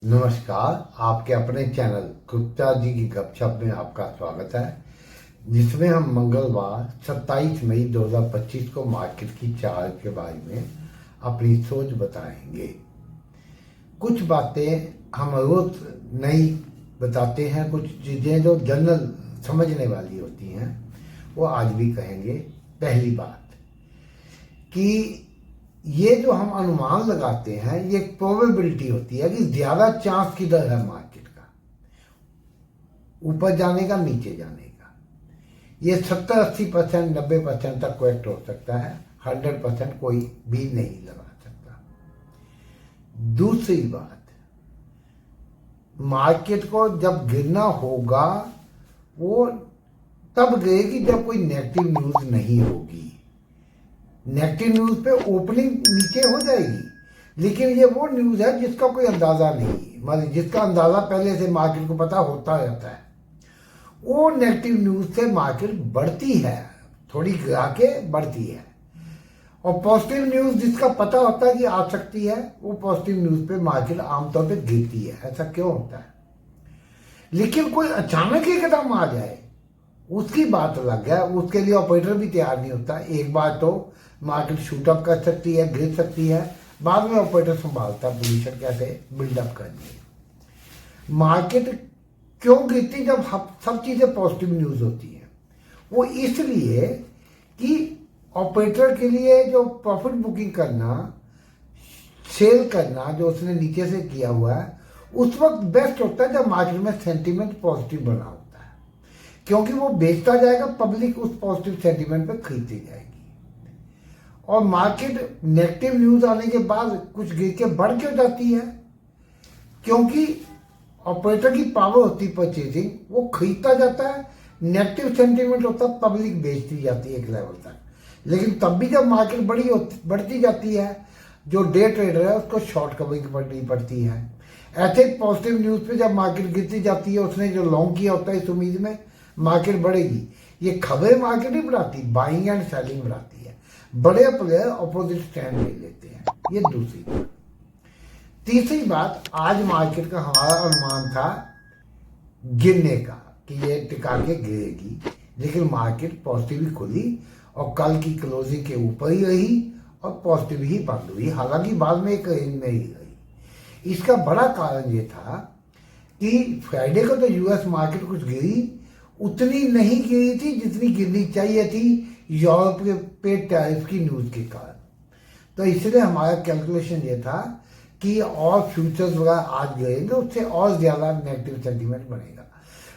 नमस्कार। आपके अपने चैनल गुप्ता जी की गपशप में आपका स्वागत है, जिसमें हम मंगलवार 27 मई 2025 को मार्केट की चार्ट के बारे में अपनी सोच बताएंगे। कुछ बातें हम रोज नई बताते हैं, कुछ चीज़ें जो जनरल समझने वाली होती हैं वो आज भी कहेंगे। पहली बात कि ये जो हम अनुमान लगाते हैं ये एक प्रोबेबिलिटी होती है कि ज्यादा चांस किधर है मार्केट का, ऊपर जाने का नीचे जाने का। ये 70-80%, 90% तक करेक्ट हो सकता है, 100% कोई भी नहीं लगा सकता। दूसरी बात, मार्केट को जब गिरना होगा वो तब गिरेगी जब कोई नेगेटिव न्यूज नहीं होगी। नेगेटिव न्यूज पे ओपनिंग नीचे हो जाएगी, लेकिन ये वो न्यूज है जिसका कोई अंदाजा नहीं, मतलब जिसका अंदाजा पहले से मार्केट को पता होता रहता है। वो नेगेटिव न्यूज से मार्केट बढ़ती है, थोड़ी गिरा के बढ़ती है। और पॉजिटिव न्यूज जिसका पता होता है कि आ सकती है, वो पॉजिटिव न्यूज पे मार्केट आमतौर पे गिरती है। ऐसा क्यों होता है? लेकिन कोई अचानक एकदम आ जाए उसकी बात अलग है, उसके लिए ऑपरेटर भी तैयार नहीं होता। एक बार तो मार्केट शूटअप कर सकती है, गिर सकती है, बाद में ऑपरेटर संभालता है पोजीशन कैसे बिल्डअप करनी है। मार्केट क्यों गिरती जब सब चीजें पॉजिटिव न्यूज होती है? वो इसलिए कि ऑपरेटर के लिए जो प्रॉफिट बुकिंग करना, सेल करना जो उसने नीचे से किया हुआ है, उस वक्त बेस्ट होता है जब मार्केट में सेंटीमेंट पॉजिटिव बना होता है, क्योंकि वो बेचता जाएगा, पब्लिक उस पॉजिटिव सेंटीमेंट पे खरीदती जाएगी। और मार्केट नेगेटिव न्यूज आने के बाद कुछ गिर के बढ़ क्यों जाती है? क्योंकि ऑपरेटर की पावर होती है परचेजिंग, वो खरीदता जाता है। नेगेटिव सेंटीमेंट होता है, पब्लिक बेचती जाती है एक लेवल तक। लेकिन तब भी जब मार्केट बढ़ती जाती है, जो डे ट्रेडर है उसको शॉर्ट कवरिंग करनी पड़ती है। ऐसे पॉजिटिव न्यूज पे जब मार्केट गिरती जाती है, उसने जो लॉन्ग किया होता है इस उम्मीद में मार्केट बढ़ेगी, ये खबरें मार्केट नहीं बढ़ाती, बाइंग एंड सेलिंग बढ़ाती है। बड़े प्लेयर अपोजिट स्टैंड ले लेते हैं। ये दूसरी बात। तीसरी बात, आज मार्केट का हमारा अनुमान था गिरने का, कि ये टिका के गिरेगी, लेकिन मार्केट पॉजिटिव ही खुली और कल की क्लोजिंग के ऊपर ही रही और पॉजिटिव ही बंद हुई। हालांकि बाद में एक रेंज में ही रही। इसका बड़ा कारण ये था कि फ्राइडे को तो यूएस मार्केट कुछ गिरी, उतनी नहीं गिरी थी जितनी गिरनी चाहिए थी यूरोप के पे टैरिफ की न्यूज के कारण। तो इसलिए हमारा कैलकुलेशन ये था कि और फ्यूचर्स वगैरह आज गिरेंगे, उससे और ज्यादा नेगेटिव सेंटीमेंट बनेगा।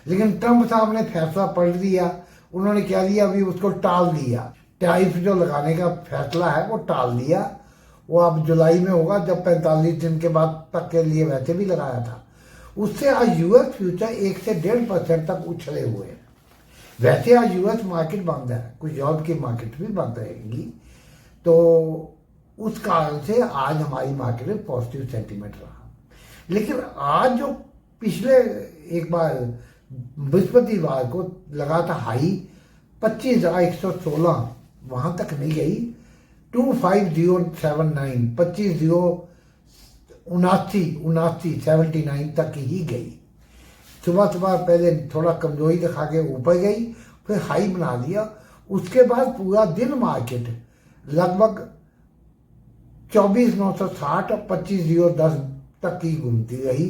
लेकिन ट्रंप साहब ने फैसला पलट दिया। उन्होंने क्या दिया, अभी उसको टाल दिया। टैरिफ जो लगाने का फैसला है वो टाल दिया। वो अब जुलाई में होगा, जब 45 दिन के बाद तक के लिए वैसे भी लगाया था। उससे आज यूएस फ्यूचर 1 से 1.5% तक उछले हुए हैं। वैसे आज यूएस मार्केट बंद है, कुछ यूरोप की मार्केट भी बंद रहेंगी। तो उस कारण से आज हमारी मार्केट में पॉजिटिव सेंटीमेंट रहा। लेकिन आज जो पिछले एक बार बृहस्पतिवार को लगा था हाई 25,116, वहां तक नहीं गई। 25079, 79 तक ही गई। सुबह सुबह पहले थोड़ा कमजोरी दिखा के ऊपर गई, फिर हाई बना दिया। उसके बाद पूरा दिन मार्केट लगभग 24,960 और 25,010 तक ही घूमती रही।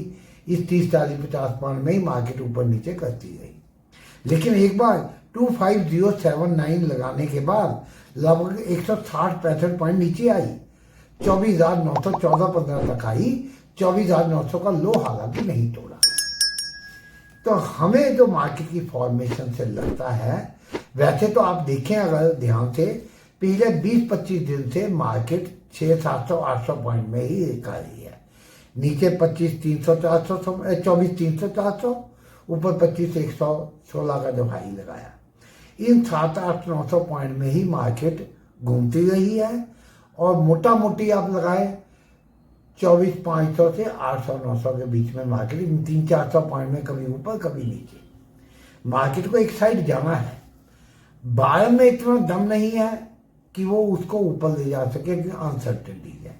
इस 30, 40, 50 पॉइंट में ही मार्केट ऊपर नीचे करती रही। लेकिन एक बार 25079 लगाने के बाद लगभग 160-65 पॉइंट नीचे आई, 24,914-15 तक आई। 24,900 का लो हालांकि नहीं तोड़ा। तो हमें जो मार्केट की फॉर्मेशन से लगता है, वैसे तो आप देखें अगर ध्यान से, पिछले 20-25 दिन से मार्केट 600-700-800 पॉइंट में ही दिखा रही है। नीचे 25,300-400, 24,300-400, ऊपर 25,116 का जो हाई लगाया। इन 700-800-900 पॉइंट में ही मार्केट घूमती रही है। और मोटा मोटी आप लगाए 24,500 से 800-900 के बीच में मार्केट, 300-400 पॉइंट में कभी ऊपर कभी नीचे। मार्केट को एक साइड जाना है। बायर में इतना दम नहीं है कि वो उसको ऊपर ले जा सके, अनसर्टेनिटी है।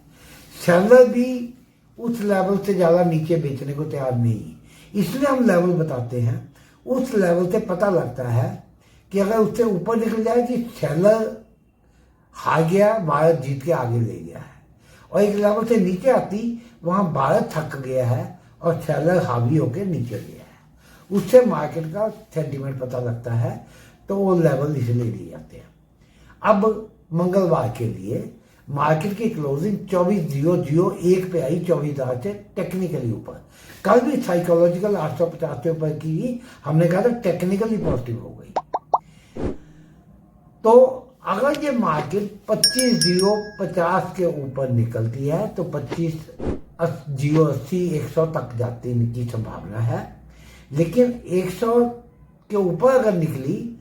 सेलर भी उस लेवल से ज़्यादा नीचे बेचने को तैयार नहीं। इसलिए हम लेवल बताते हैं। उस लेवल से पता लगता है कि अगर उससे ऊपर निकल जाए कि सेलर हार गया, भारत जीत के आगे ले गया है, और एक लेवल से नीचे आती वहाँ भारत थक गया है और सेलर हावी होकर नीचे गया है, उससे मार्केट का सेंटीमेंट पता लगता है। तो वो लेवल इसलिए लिए जाते हैं। अब मंगलवार के लिए मार्केट की क्लोजिंग 24,001 पे आई, 24,000 से टेक्निकली ऊपर। कल भी साइकोलॉजिकल 850 के ऊपर की, हमने कहा था टेक्निकली पॉजिटिव हो गई। तो अगर ये मार्केट 25,050 के ऊपर निकलती है तो 25,080 100 तक जाती की संभावना है। लेकिन 100 के ऊपर अगर निकली,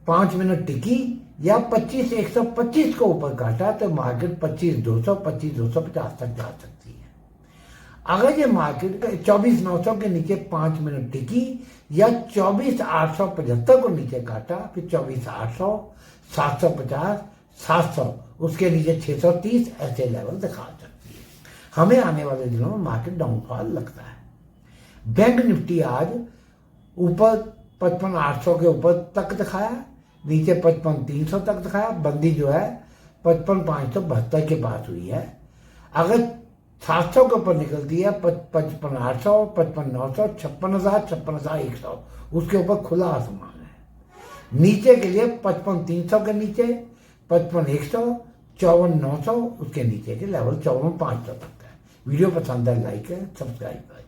5 मिनट टिकी या 25,125 को ऊपर काटा तो मार्केट 25,200 25,250 तक जा सकती है। अगर ये मार्केट 24,900 के नीचे 5 मिनट टिकी या 24,875 को नीचे काटा, फिर 24,800 750 700, उसके नीचे 630, ऐसे लेवल दिखा सकती है। हमें आने वाले दिनों में मार्केट डाउनफॉल लगता है। बैंक निफ्टी आज ऊपर 55,800 के ऊपर तक दिखाया, नीचे 55,300 तक दिखाया। बंदी जो है 55,572 के पास हुई है। अगर 700 के ऊपर निकलती है 55,800 55,900 56,000 56,100, उसके ऊपर खुला आसमान है। नीचे के लिए 55,300 के नीचे 55,100 54,900, उसके नीचे के लेवल 54,500 तक है। वीडियो पसंद है लाइक है, सब्सक्राइब करें।